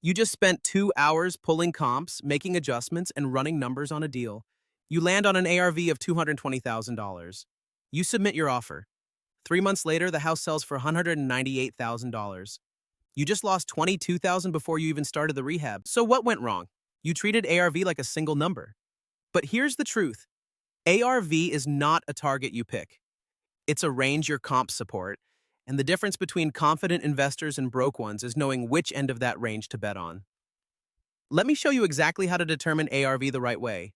You just spent 2 hours pulling comps, making adjustments, and running numbers on a deal. You land on an ARV of $220,000. You submit your offer. 3 months later, the house sells for $198,000. You just lost $22,000 before you even started the rehab. So what went wrong? You treated ARV like a single number. But here's the truth. ARV is not a target you pick. It's a range your comps support, and the difference between confident investors and broke ones is knowing which end of that range to bet on. Let me show you exactly how to determine ARV the right way.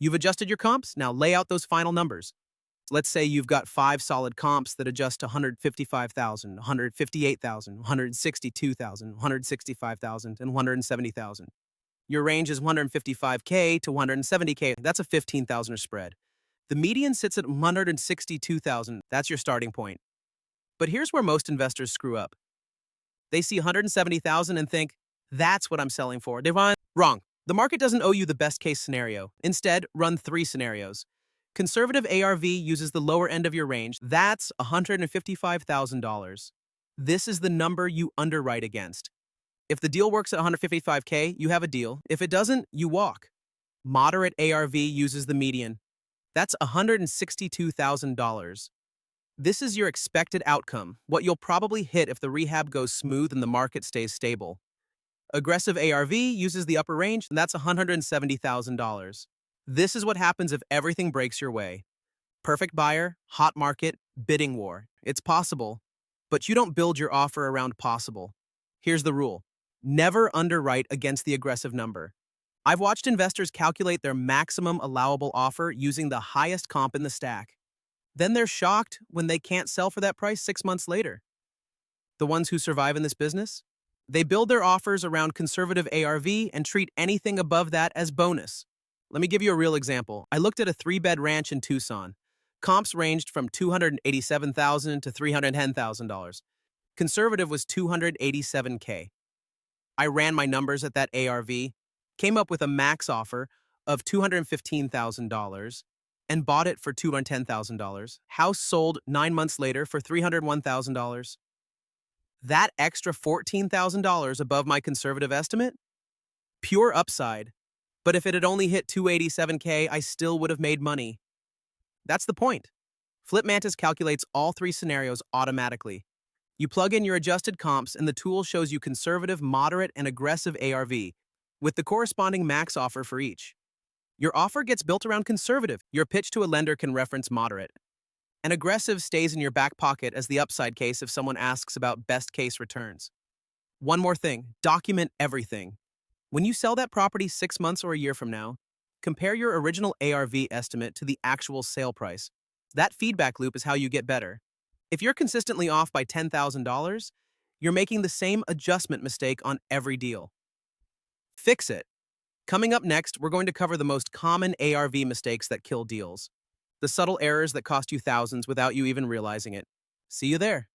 You've adjusted your comps, now lay out those final numbers. Let's say you've got 5 solid comps that adjust to 155,000, 158,000, 162,000, 165,000, and 170,000. Your range is 155K to 170K. That's a 15,000 spread. The median sits at 162,000. That's your starting point. But here's where most investors screw up. They see 170,000 and think, that's what I'm selling for. They run wrong. The market doesn't owe you the best case scenario. Instead, run 3 scenarios. Conservative ARV uses the lower end of your range. That's $155,000. This is the number you underwrite against. If the deal works at 155K, you have a deal. If it doesn't, you walk. Moderate ARV uses the median. That's $162,000. This is your expected outcome, what you'll probably hit if the rehab goes smooth and the market stays stable. Aggressive ARV uses the upper range, and that's $170,000. This is what happens if everything breaks your way. Perfect buyer, hot market, bidding war. It's possible, but you don't build your offer around possible. Here's the rule. Never underwrite against the aggressive number. I've watched investors calculate their maximum allowable offer using the highest comp in the stack. Then they're shocked when they can't sell for that price 6 months later. The ones who survive in this business? They build their offers around conservative ARV and treat anything above that as bonus. Let me give you a real example. I looked at a 3-bed ranch in Tucson. Comps ranged from $287,000 to $310,000. Conservative was $287K. I ran my numbers at that ARV, came up with a max offer of $215,000, and bought it for $210,000. House sold 9 months later for $301,000. That extra $14,000 above my conservative estimate? Pure upside. But if it had only hit $287K, I still would have made money. That's the point. Flip Mantis calculates all 3 scenarios automatically. You plug in your adjusted comps, and the tool shows you conservative, moderate, and aggressive ARV, with the corresponding max offer for each. Your offer gets built around conservative. Your pitch to a lender can reference moderate. And aggressive stays in your back pocket as the upside case if someone asks about best case returns. One more thing, document everything. When you sell that property 6 months or a year from now, compare your original ARV estimate to the actual sale price. That feedback loop is how you get better. If you're consistently off by $10,000, you're making the same adjustment mistake on every deal. Fix it. Coming up next, we're going to cover the most common ARV mistakes that kill deals. The subtle errors that cost you thousands without you even realizing it. See you there.